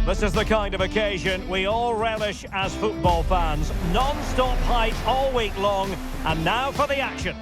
This is the kind of occasion we all relish as football fans. Non-stop hype all week long, and now for the action.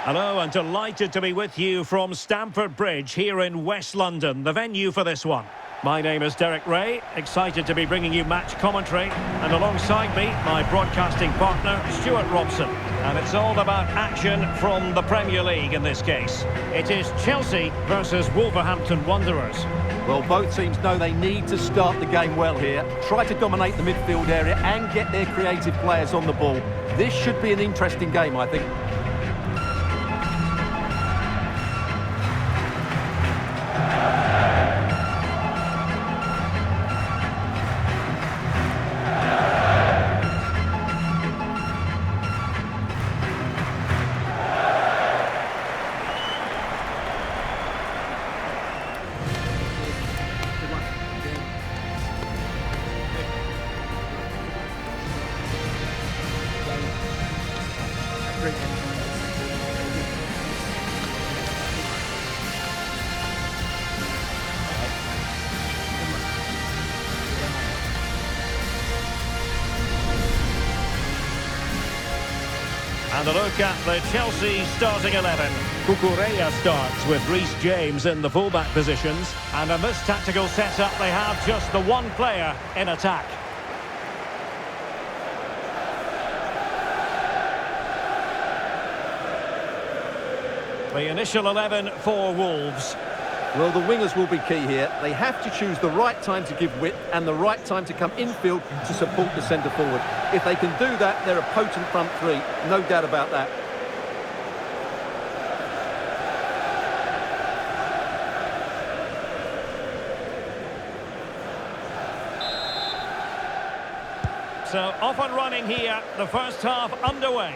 Hello, and delighted to be with you from Stamford Bridge here in West London, the venue for this one. My name is Derek Ray, excited to be bringing you match commentary, and alongside me, my broadcasting partner, Stuart Robson. And it's all about action from the Premier League in this case. It is Chelsea versus Wolverhampton Wanderers. Well, both teams know they need to start the game well here, try to dominate the midfield area and get their creative players on the ball. This should be an interesting game, I think. And a look at the Chelsea starting 11. Cucurella starts with Reece James in the fullback positions. And in this tactical setup, they have just the one player in attack. The initial 11 for Wolves. Well, the wingers will be key here. They have to choose the right time to give width and the right time to come infield to support the centre forward. If they can do that, they're a potent front three. No doubt about that. So off and running here, the first half underway.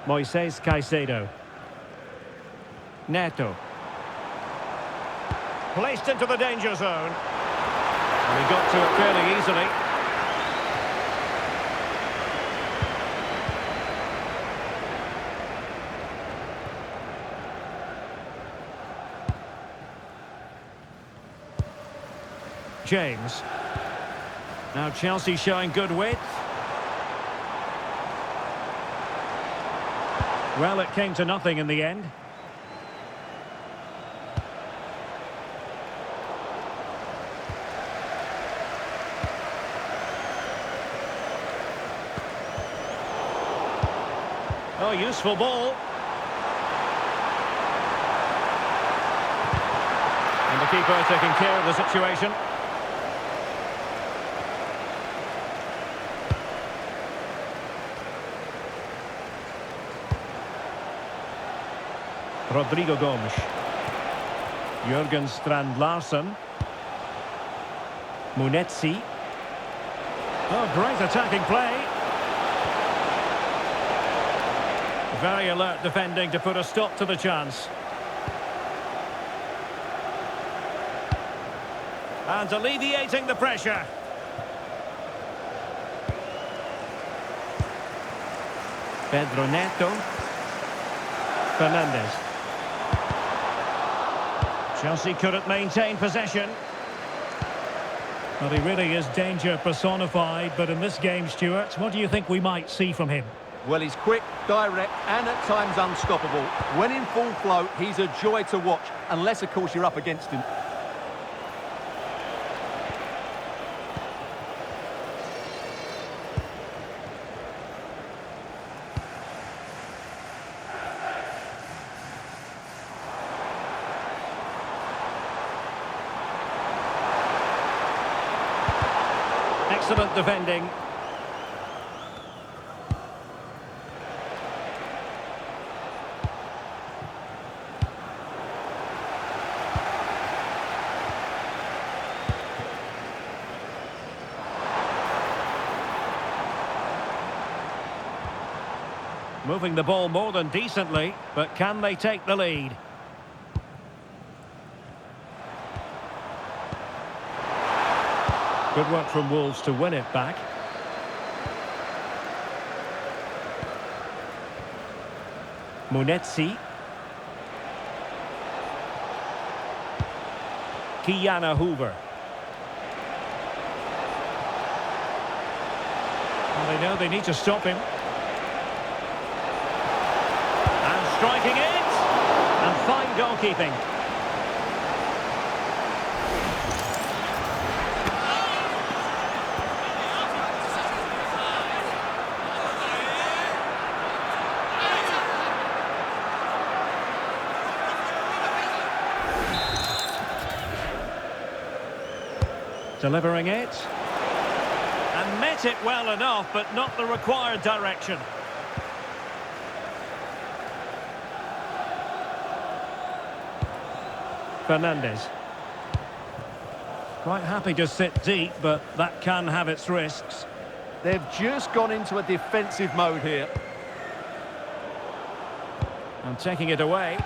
Moises Caicedo. Neto. Placed into the danger zone. And he got to it fairly easily. James. Now Chelsea showing good width. Well, it came to nothing in the end. Oh, useful ball. And the keeper taking care of the situation. Rodrigo Gomes. Jurgen Strand Larsen. Munetsi. Oh, great attacking play. Very alert defending to put a stop to the chance. And alleviating the pressure. Pedro Neto. Fernandez. Chelsea couldn't maintain possession. Well, he really is danger personified, but in this game, Stuart, what do you think we might see from him? Well, he's quick, direct, and at times unstoppable. When in full flow, he's a joy to watch, unless, of course, you're up against him. Excellent defending. Moving the ball more than decently, but can they take the lead? Good work from Wolves to win it back. Munetsi. Kiana Hoover. Well, they know they need to stop him. And striking it. And fine goalkeeping. Delivering it. And met it well enough, but not the required direction. Fernandez. Quite happy to sit deep, but that can have its risks. They've just gone into a defensive mode here. And taking it away.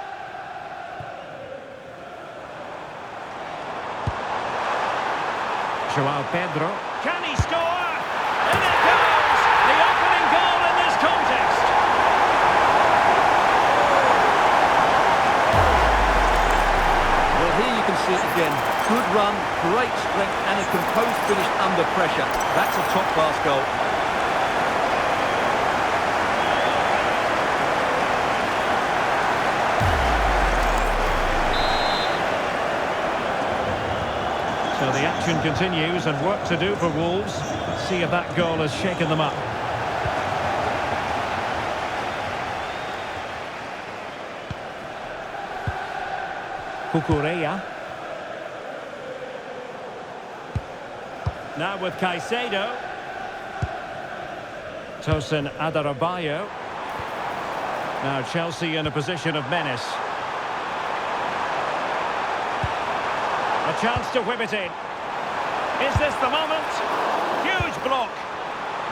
João Pedro. Can he score? And it goes! The opening goal in this contest. Well, here you can see it again. Good run, great strength, and a composed finish under pressure. That's a top-class goal. So the action continues and work to do for Wolves. Let's see if that goal has shaken them up. Cucurella. Now with Caicedo. Tosin Adarabioyo. Now Chelsea in a position of menace. A chance to whip it in. Is this the moment? Huge block.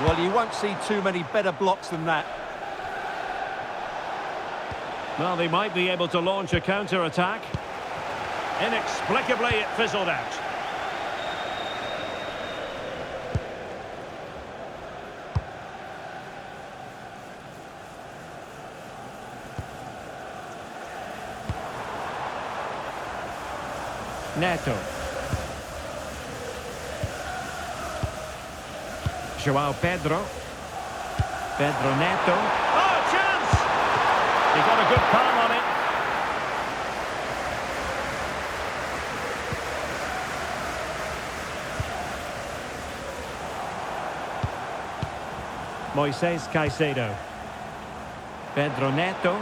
Well, you won't see too many better blocks than that. Well, they might be able to launch a counter-attack. Inexplicably, it fizzled out. Neto. João Pedro. Pedro Neto. Oh, chance! He got a good palm on it. Moises Caicedo. Pedro Neto.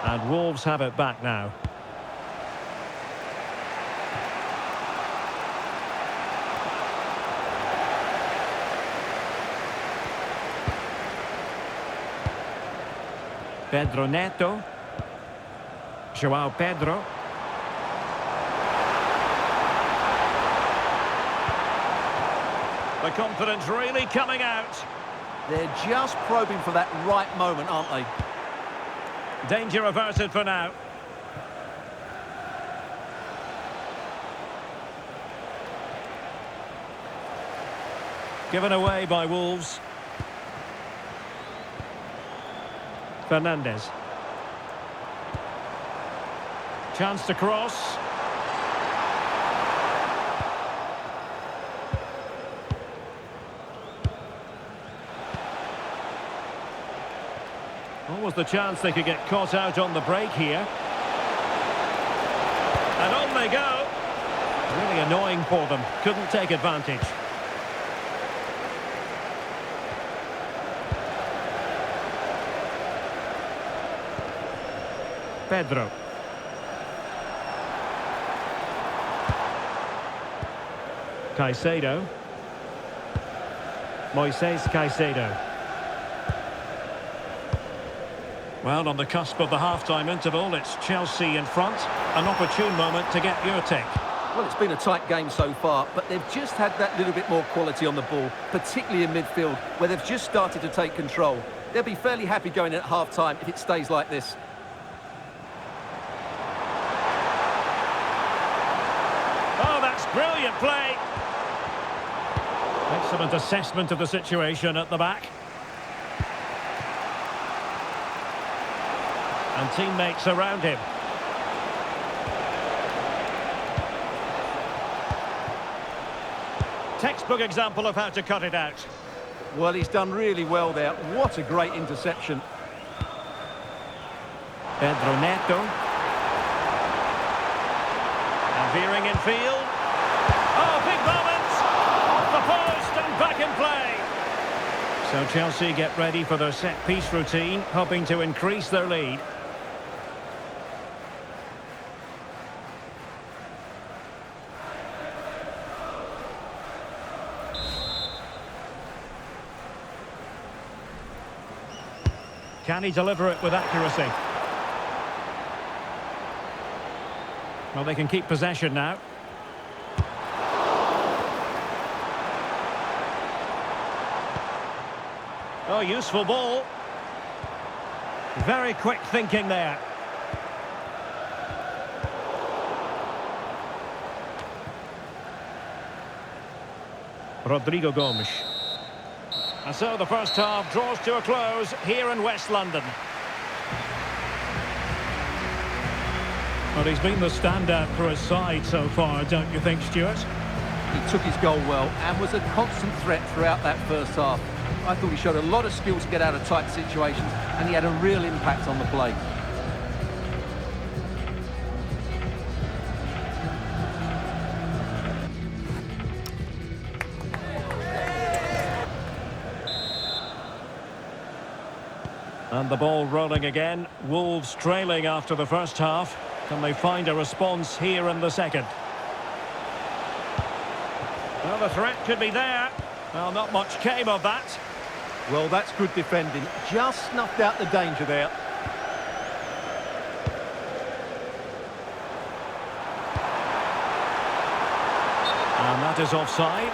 And Wolves have it back now. Pedro Neto. João Pedro. The confidence really coming out. They're just probing for that right moment, aren't they? Danger averted for now. Given away by Wolves. Fernandez. Chance to cross. What was the chance they could get caught out on the break here? And on they go. Really annoying for them. Couldn't take advantage. Pedro. Caicedo. Moises Caicedo. Well, on the cusp of the half-time interval, it's Chelsea in front. An opportune moment to get your take. Well, it's been a tight game so far, but they've just had that little bit more quality on the ball, particularly in midfield, where they've just started to take control. They'll be fairly happy going in at half-time if it stays like this. Oh, that's brilliant play. Excellent assessment of the situation at the back. And teammates around him. Textbook example of how to cut it out. Well, he's done really well there. What a great interception. Pedro Neto. And veering in field. Oh, big moment! Off the post and back in play. So Chelsea get ready for their set-piece routine, hoping to increase their lead. Can he deliver it with accuracy? Well, they can keep possession now. Oh, useful ball. Very quick thinking there. Rodrigo Gomes. And so the first half draws to a close here in West London. Well, he's been the standout for his side so far, don't you think, Stuart? He took his goal well and was a constant threat throughout that first half. I thought he showed a lot of skill to get out of tight situations, and he had a real impact on the play. And the ball rolling again. Wolves trailing after the first half. Can they find a response here in the second? Well, the threat could be there. Well, not much came of that. Well, that's good defending. Just snuffed out the danger there. And that is offside.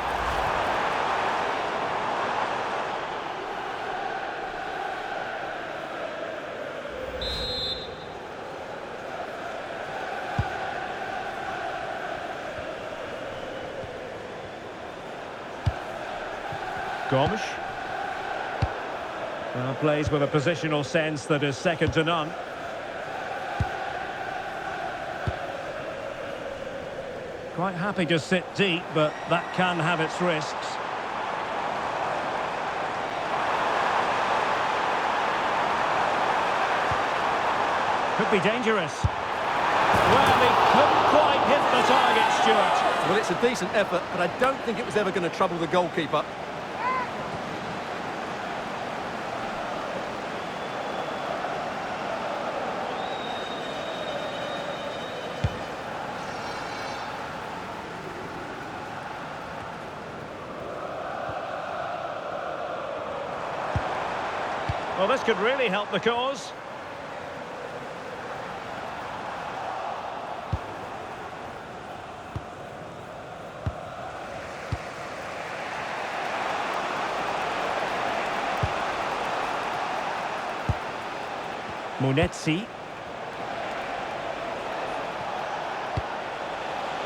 Gomes. Well, plays with a positional sense that is second to none. Quite happy to sit deep, but that can have its risks. Could be dangerous. Well, he couldn't quite hit the target, Stuart. Well, it's a decent effort, but I don't think it was ever going to trouble the goalkeeper. Well, this could really help the cause. Munetsi.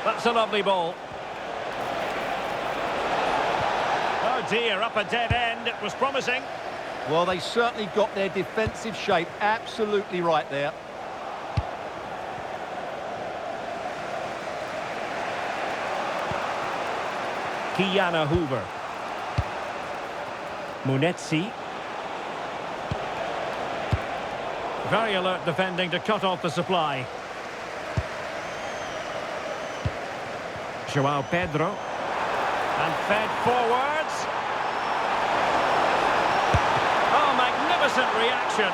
That's a lovely ball. Oh dear, up a dead end. It was promising. Well, they certainly got their defensive shape absolutely right there. Kiana Hoover. Munetsi. Very alert defending to cut off the supply. João Pedro. And fed forwards. Oh, magnificent reaction.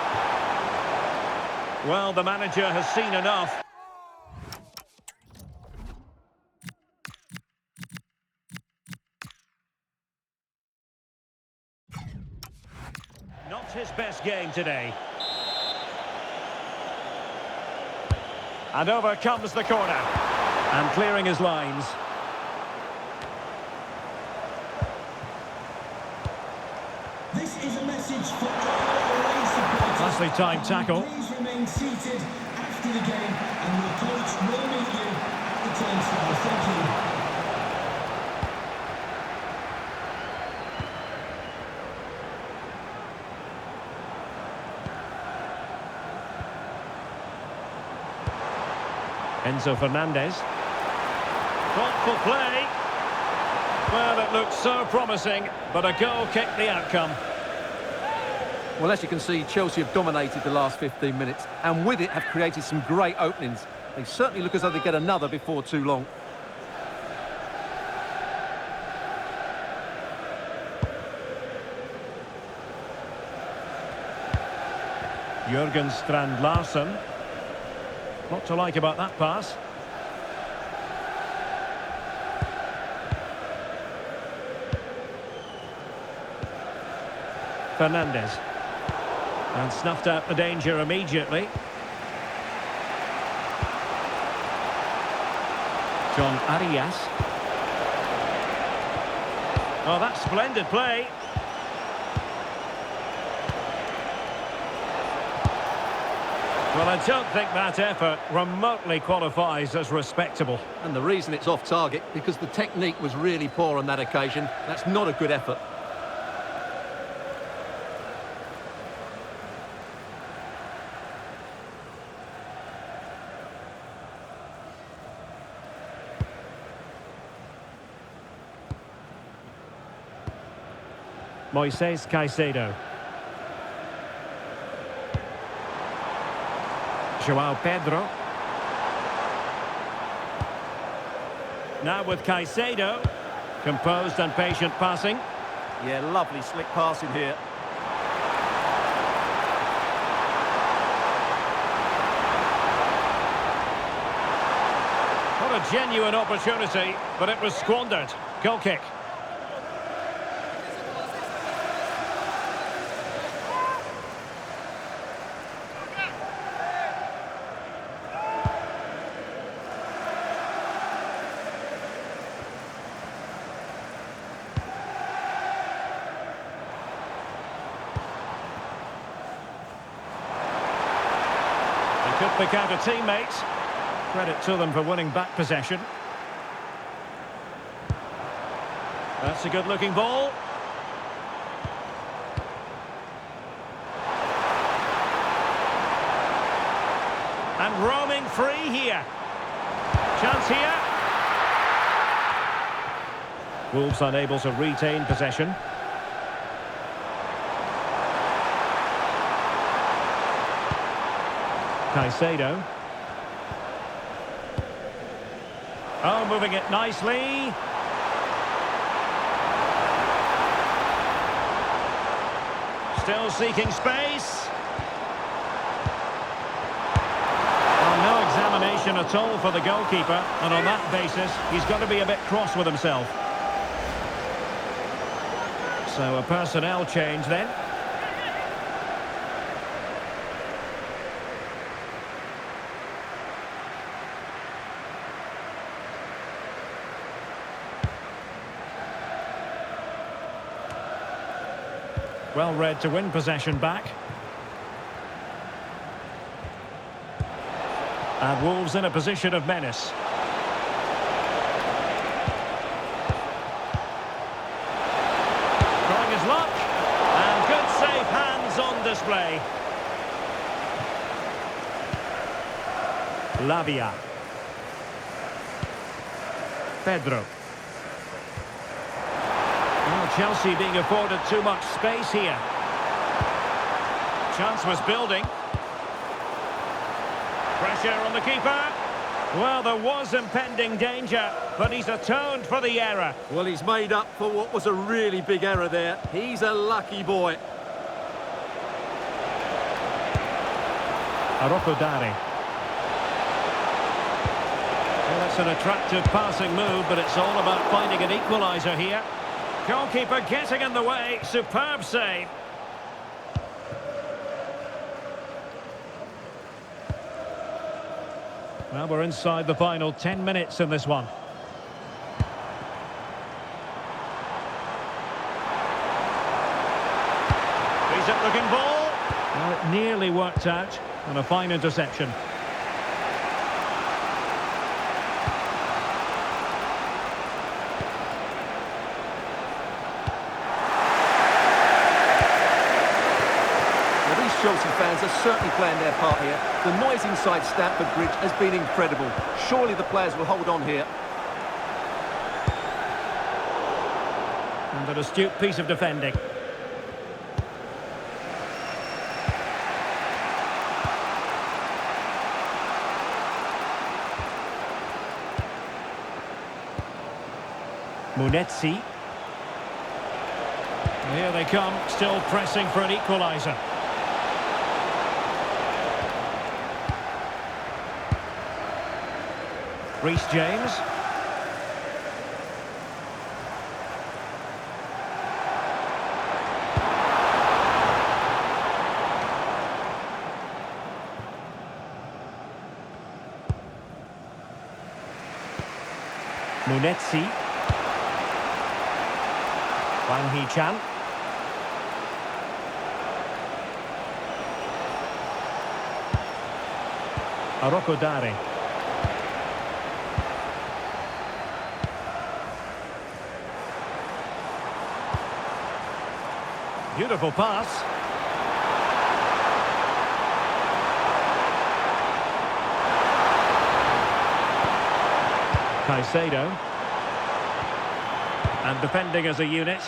Well, the manager has seen enough. Not his best game today. And over comes the corner. And clearing his lines. This is a message for all away supporters. Nicely timed tackle. Please remain seated after the game, and your coach will meet you at the turnstile. Thank you. Enzo Fernandez. Thoughtful play. Well, it looked so promising, but a goal kicked the outcome. Well, as you can see, Chelsea have dominated the last 15 minutes, and with it have created some great openings. They certainly look as though they get another before too long. Jurgen Strand Larsen. What to like about that pass? Fernandez. And snuffed out the danger immediately. John Arias. Oh, that's splendid play. Well, I don't think that effort remotely qualifies as respectable. And the reason it's off target, because the technique was really poor on that occasion. That's not a good effort. Moises Caicedo. João Pedro. Now with Caicedo. Composed and patient passing. Yeah, lovely slick passing here. What a genuine opportunity, but it was squandered. Goal kick. Could pick out a teammate. Credit to them for winning back possession. That's a good-looking ball. And roaming free here. Chance here. Wolves unable to retain possession. Caicedo. Oh, moving it nicely. Still seeking space. Well, no examination at all for the goalkeeper, and on that basis, he's got to be a bit cross with himself. So a personnel change then. Well read to win possession back. And Wolves in a position of menace. Trying his luck. And good safe hands on display. Lavia. Pedro. Well, Chelsea being afforded too much space here. Chance was building. Pressure on the keeper. Well, there was impending danger, but he's atoned for the error. Well, he's made up for what was a really big error there. He's a lucky boy. Arocodare. Well, that's an attractive passing move, but it's all about finding an equaliser here. Goalkeeper getting in the way. Superb save. Well, we're inside the final 10 minutes in this one. Decent looking ball. Well, it nearly worked out. And a fine interception. Chelsea fans are certainly playing their part here. The noise inside Stamford Bridge has been incredible. Surely the players will hold on here. And an astute piece of defending. Munetsi. Here they come, still pressing for an equaliser. Reece James. Munetsi. Wang Hee-chan. Arokodare. Beautiful pass. Caicedo. And defending as a unit.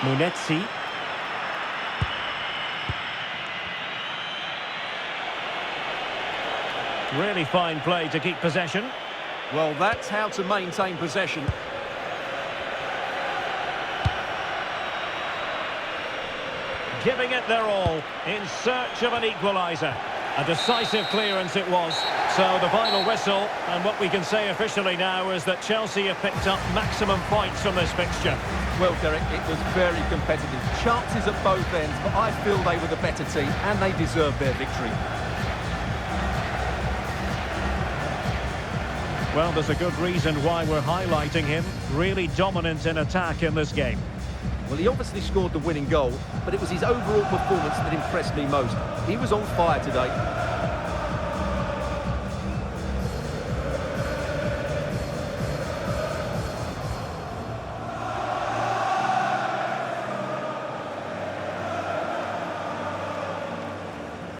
Munetsi. Really fine play to keep possession. Well, that's how to maintain possession. Giving it their all in search of an equaliser. A decisive clearance it was. So the final whistle, and what we can say officially now is that Chelsea have picked up maximum points from this fixture. Well, Derek, it was very competitive. Chances at both ends, but I feel they were the better team and they deserved their victory. Well, there's a good reason why we're highlighting him. Really dominant in attack in this game. Well, he obviously scored the winning goal, but it was his overall performance that impressed me most. He was on fire today.